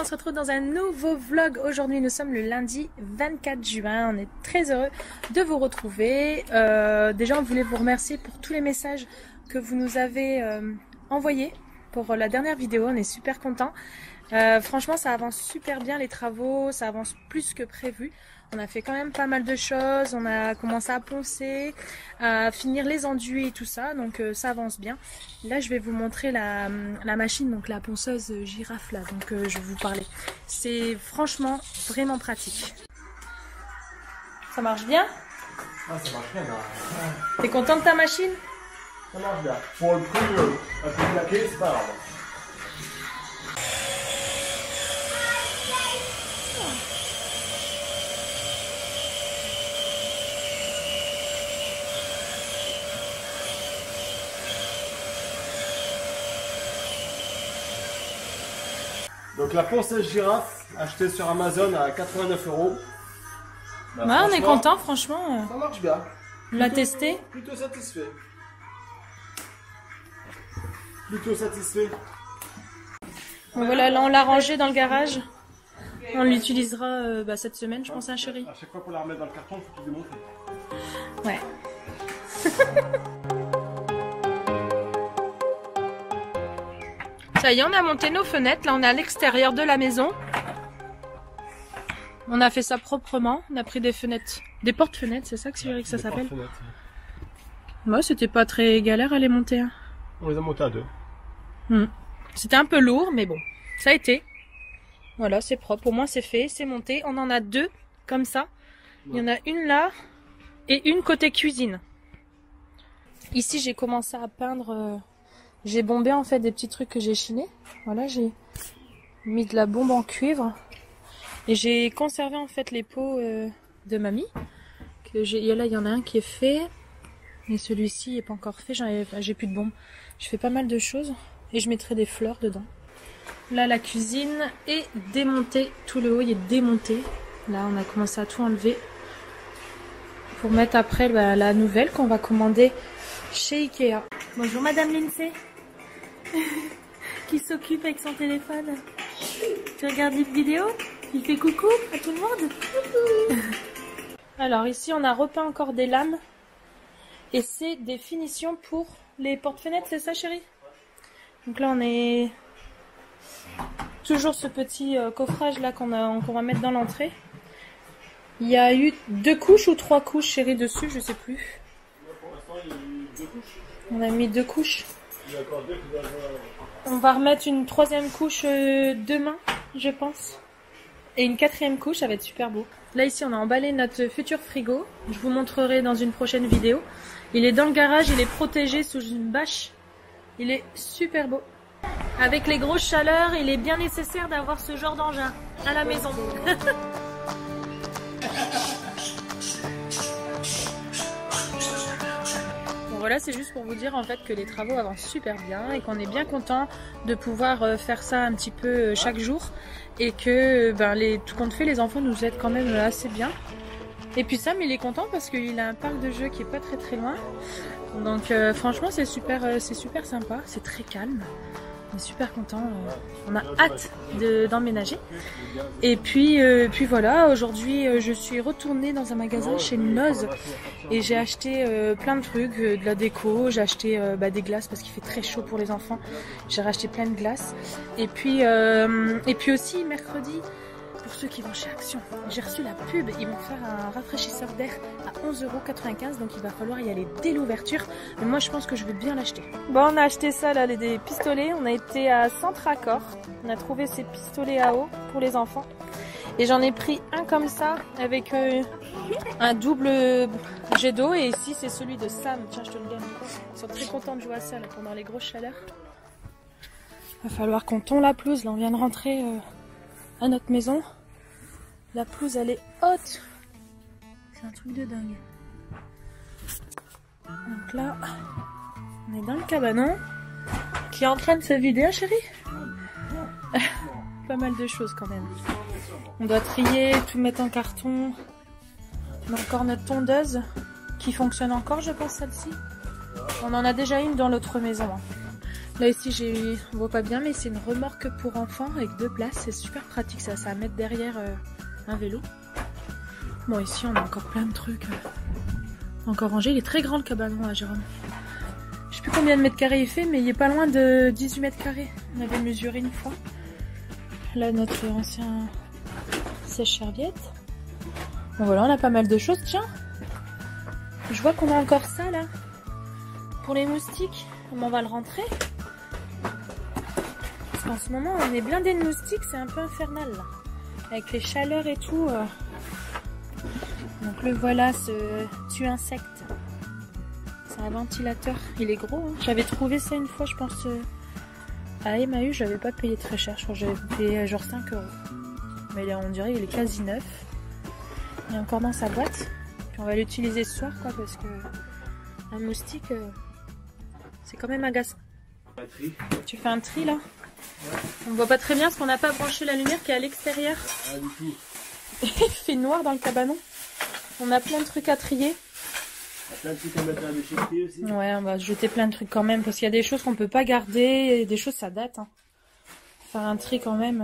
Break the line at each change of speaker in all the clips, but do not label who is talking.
on se retrouve dans un nouveau vlog. Aujourd'hui nous sommes le lundi 24 juin, on est très heureux de vous retrouver. Déjà on voulait vous remercier pour tous les messages que vous nous avez envoyés pour la dernière vidéo, on est super contents. Franchement ça avance super bien les travaux, ça avance plus que prévu. On a fait quand même pas mal de choses, on a commencé à poncer, à finir les enduits et tout ça, donc ça avance bien. Là je vais vous montrer la machine, donc la ponceuse girafe là, donc je vais vous parler. C'est franchement vraiment pratique. Ça marche bien?
Ah, ça marche bien là.
T'es content de ta machine?
Ça marche bien. Pour le prix, un peu claqué, c'est pas grave. Donc la ponceuse girafe, achetée sur Amazon à 89 €.
Bah, ouais, on est content franchement.
Ça marche bien.
On l'a testé.
Plutôt satisfait. Plutôt satisfait.
Bon, voilà, là on l'a rangé dans le garage. On l'utilisera cette semaine, je pense, hein, chérie.
À chaque fois qu'on la remet dans le carton, il faut tout démonter.
Ouais. Ça y est, on a monté nos fenêtres. Là, on est à l'extérieur de la maison. On a fait ça proprement. On a pris des fenêtres, des porte-fenêtres, c'est ça que ça s'appelle? Ouais, c'était pas très galère à les monter. Hein.
On les a montés à deux.
C'était un peu lourd, mais bon, ça a été. Voilà, c'est propre. Au moins, c'est fait, c'est monté. On en a deux, comme ça. Il y en a une là et une côté cuisine. Ici, j'ai commencé à peindre... J'ai bombé en fait des petits trucs que j'ai chinés. Voilà, j'ai mis de la bombe en cuivre. Et j'ai conservé en fait les pots de mamie. Là, il y en a un qui est fait. Mais celui-ci n'est pas encore fait. J'ai plus de bombe. Je fais pas mal de choses. Et je mettrai des fleurs dedans. Là, la cuisine est démontée. Tout le haut il est démonté. Là, on a commencé à tout enlever. Pour mettre après la nouvelle qu'on va commander chez Ikea. Bonjour Madame Lindsay. Qui s'occupe avec son téléphone. Tu regardes une vidéo? Il fait coucou à tout le monde. Alors ici on a repeint encore des lames. Et c'est des finitions pour les porte-fenêtres, c'est ça chérie? Donc là on est toujours ce petit coffrage là qu'on va mettre dans l'entrée. Il y a eu 2 couches ou 3 couches chérie dessus, je sais plus.
Pour l'instant, il y a eu 2 couches.
On a mis 2 couches.
Il y a encore 2 qui doivent...
On va remettre une 3e couche demain, je pense. Et une 4e couche, ça va être super beau. Là ici on a emballé notre futur frigo. Je vous montrerai dans une prochaine vidéo. Il est dans le garage, il est protégé sous une bâche. Il est super beau. Avec les grosses chaleurs, il est bien nécessaire d'avoir ce genre d'engin à la maison. Voilà, c'est juste pour vous dire en fait que les travaux avancent super bien et qu'on est bien content de pouvoir faire ça un petit peu chaque jour et que tout compte fait, les enfants nous aident quand même assez bien. Et puis Sam il est content parce qu'il a un parc de jeux qui est pas très loin. Donc franchement c'est super sympa, c'est très calme. On est super content, on a hâte d'emménager. Et puis voilà, aujourd'hui je suis retournée dans un magasin chez Noz et j'ai acheté plein de trucs, de la déco, j'ai acheté des glaces parce qu'il fait très chaud pour les enfants. J'ai racheté plein de glaces. Et puis aussi mercredi, pour ceux qui vont chez Action, j'ai reçu la pub, ils vont faire un rafraîchisseur d'air à 11,95 €, donc il va falloir y aller dès l'ouverture. Mais moi je pense que je vais bien l'acheter. Bon, on a acheté ça là, des pistolets, on a été à Centracor, on a trouvé ces pistolets à eau pour les enfants. Et j'en ai pris un comme ça, avec un double jet d'eau, et ici c'est celui de Sam, tiens je te le donne. Ils sont très contents de jouer à ça là, pendant les grosses chaleurs. Il va falloir qu'on tonde la pelouse, là on vient de rentrer à notre maison. La pelouse elle est haute. C'est un truc de dingue. Donc là, on est dans le cabanon qui est en train de se vider, hein, chérie. Pas mal de choses quand même. On doit trier, tout mettre en carton. On a encore notre tondeuse qui fonctionne encore, je pense, celle-ci. On en a déjà une dans l'autre maison. Hein. Là ici, on voit pas bien, mais c'est une remorque pour enfants avec 2 places. C'est super pratique ça, ça à mettre derrière un vélo. Bon, ici on a encore plein de trucs. Encore rangé, il est très grand le cabanon à Jérôme. Je sais plus combien de mètres carrés il fait, mais il est pas loin de 18 mètres carrés. On avait mesuré une fois. Là, notre ancien sèche-serviette. Bon voilà, on a pas mal de choses. Tiens, je vois qu'on a encore ça là. Pour les moustiques, on va le rentrer. Parce qu'en ce moment, on est blindé de moustiques, c'est un peu infernal là. Avec les chaleurs et tout. Donc le voilà, ce tue-insecte. C'est un ventilateur. Il est gros. Hein. J'avais trouvé ça une fois, je pense, à Emmaüs. J'avais pas payé très cher. Je crois que j'avais payé genre 5 €. Mais là, on dirait qu'il est quasi neuf. Il est encore dans sa boîte. Puis on va l'utiliser ce soir, quoi, parce que un moustique, c'est quand même agaçant. Tu fais un tri là? Ouais. On voit pas très bien parce qu'on n'a pas branché la lumière qui est à l'extérieur.
Ah, du tout.
Il fait noir dans le cabanon. On a plein de trucs à trier.
Plein de trucs à mettre à la déchetterie aussi.
Ouais, on va jeter plein de trucs quand même parce qu'il y a des choses qu'on peut pas garder et des choses ça date. Hein. Faire un tri quand même.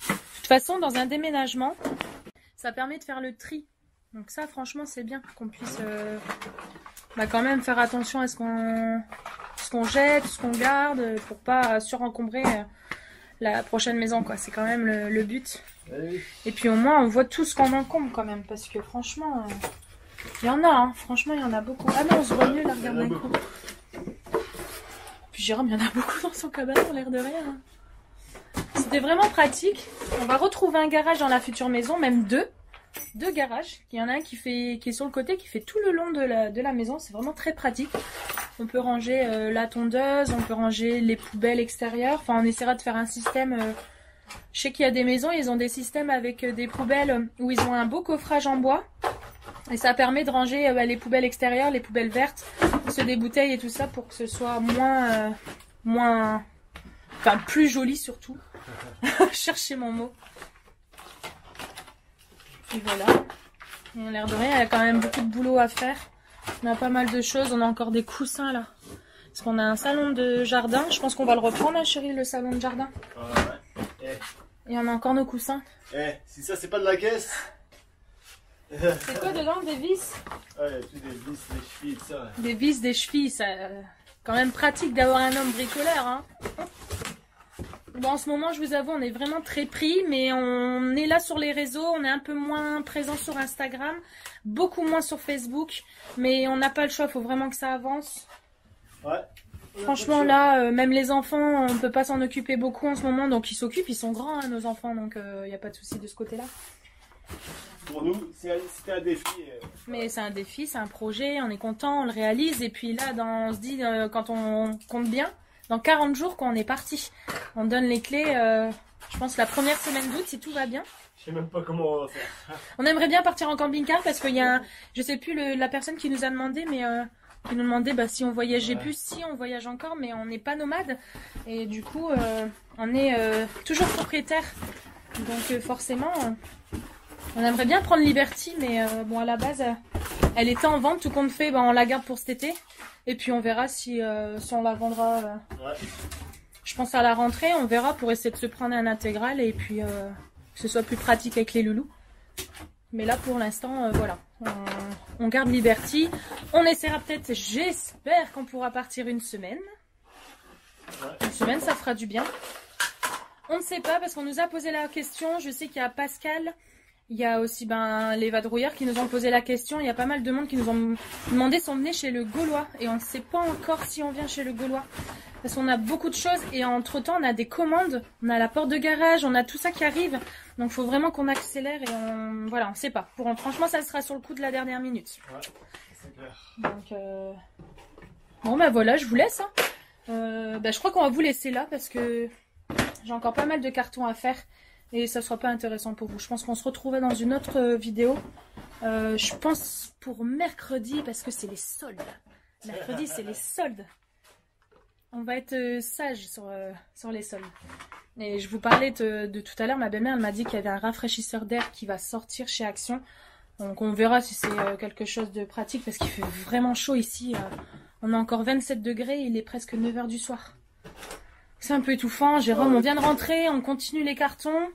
De toute façon, dans un déménagement, ça permet de faire le tri. Donc ça, franchement, c'est bien qu'on puisse quand même faire attention à ce qu'on jette, ce qu'on garde, pour pas surencombrer la prochaine maison, quoi. C'est quand même le but. Oui. Et puis au moins, on voit tout ce qu'on encombre quand même, parce que franchement, il y en a, hein. Franchement, il y en a beaucoup. Ah non, on se voit mieux, là, regarde d'un coup. Puis Jérôme, il y en a beaucoup dans son cabanon, l'air de rien. Hein. C'était vraiment pratique. On va retrouver un garage dans la future maison, même deux garages. Il y en a un qui est sur le côté, qui fait tout le long de la maison. C'est vraiment très pratique. On peut ranger la tondeuse, on peut ranger les poubelles extérieures. Enfin, on essaiera de faire un système. Je sais qu'il y a des maisons, ils ont des systèmes avec des poubelles où ils ont un beau coffrage en bois. Et ça permet de ranger les poubelles extérieures, les poubelles vertes, ceux des bouteilles et tout ça pour que ce soit enfin plus joli surtout. Chercher mon mot. Et voilà. On a l'air de rien, il y a quand même beaucoup de boulot à faire. On a pas mal de choses, on a encore des coussins là. Parce qu'on a un salon de jardin, je pense qu'on va le reprendre, hein, chérie, le salon de jardin. Ouais. Et on a encore nos coussins.
Si ça c'est pas de la caisse.
C'est quoi dedans, des vis?
Ouais, des vis, des chevilles, ça. Ouais.
Des vis, des chevilles, ça. Quand même pratique d'avoir un homme bricoleur, hein. Bon, en ce moment, je vous avoue, on est vraiment très pris, mais on est là sur les réseaux, on est un peu moins présent sur Instagram, beaucoup moins sur Facebook, mais on n'a pas le choix, il faut vraiment que ça avance. Ouais. Franchement, là, même les enfants, on peut pas s'en occuper beaucoup en ce moment, donc ils s'occupent, ils sont grands, hein, nos enfants, donc il n'y a pas de souci de ce côté-là.
Pour nous, c'était un défi.
Mais c'est un défi, c'est un projet, on est content, on le réalise, et puis là, on se dit, quand on compte bien, dans 40 jours, quand on est parti, on donne les clés, je pense, la première semaine d'août, si tout va bien.
Je sais même pas comment on va faire.
On aimerait bien partir en camping-car, parce qu'il y a, je sais plus la personne qui nous a demandé, mais qui nous demandait si on voyageait plus, si on voyage encore, mais on n'est pas nomade. Et du coup, on est toujours propriétaire. Donc forcément, on aimerait bien prendre Liberty, mais bon, à la base, elle était en vente, tout compte fait, on la garde pour cet été. Et puis on verra si on la vendra. Ouais. Je pense à la rentrée, on verra pour essayer de se prendre un intégral et puis que ce soit plus pratique avec les loulous. Mais là pour l'instant, voilà, on garde Liberty. On essaiera peut-être, j'espère qu'on pourra partir une semaine. Une semaine, ça fera du bien. On ne sait pas parce qu'on nous a posé la question. Je sais qu'il y a Pascal. Il y a aussi les vadrouilleurs qui nous ont posé la question. Il y a pas mal de monde qui nous ont demandé si on venait chez le Gaulois. Et on ne sait pas encore si on vient chez le Gaulois. Parce qu'on a beaucoup de choses. Et entre temps, on a des commandes. On a la porte de garage. On a tout ça qui arrive. Donc il faut vraiment qu'on accélère. Et voilà, on ne sait pas. Franchement, ça sera sur le coup de la dernière minute.
Ouais, c'est clair.
Donc, bon, voilà, je vous laisse. Hein. Je crois qu'on va vous laisser là. Parce que j'ai encore pas mal de cartons à faire. Et ça sera pas intéressant pour vous. Je pense qu'on se retrouvera dans une autre vidéo. Je pense pour mercredi, parce que c'est les soldes. Mercredi, c'est les soldes. On va être sage sur les soldes. Et je vous parlais de tout à l'heure. Ma belle-mère, elle m'a dit qu'il y avait un rafraîchisseur d'air qui va sortir chez Action. Donc on verra si c'est quelque chose de pratique, parce qu'il fait vraiment chaud ici. On a encore 27 degrés, il est presque 9 h du soir. c'est un peu étouffant. Jérôme, on vient de rentrer, on continue les cartons.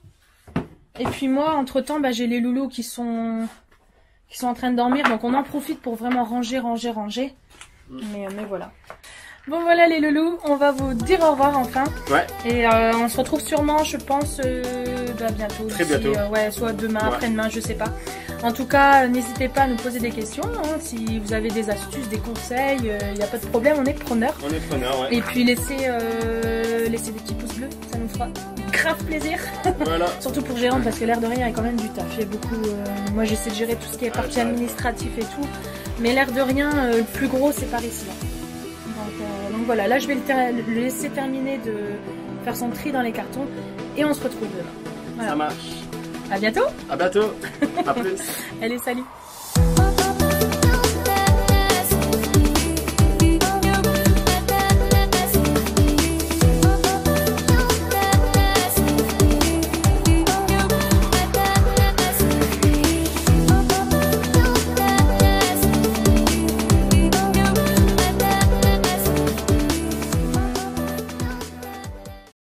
Et puis moi, entre-temps, bah, j'ai les loulous qui sont en train de dormir. Donc on en profite pour vraiment ranger. Mais voilà. Bon voilà les loulous, on va vous dire au revoir enfin.
Ouais.
Et on se retrouve sûrement, je pense, bientôt.
Très bientôt.
Ouais, soit demain, après-demain, je sais pas. En tout cas, n'hésitez pas à nous poser des questions. Hein, si vous avez des astuces, des conseils, il n'y a pas de problème, on est preneurs.
On est preneurs, ouais.
Et puis laissez des petits pouces bleus, ça nous fera grave plaisir.
Voilà.
Surtout pour Jérôme, parce que l'air de rien, il y a quand même du taf. Il y a beaucoup. Moi, j'essaie de gérer tout ce qui est partie administrative et tout. Mais l'air de rien, le plus gros, c'est par ici. Là. Donc voilà, là je vais le laisser terminer de faire son tri dans les cartons et on se retrouve demain. Voilà.
Ça marche.
À bientôt.
À bientôt. À plus.
Allez, salut.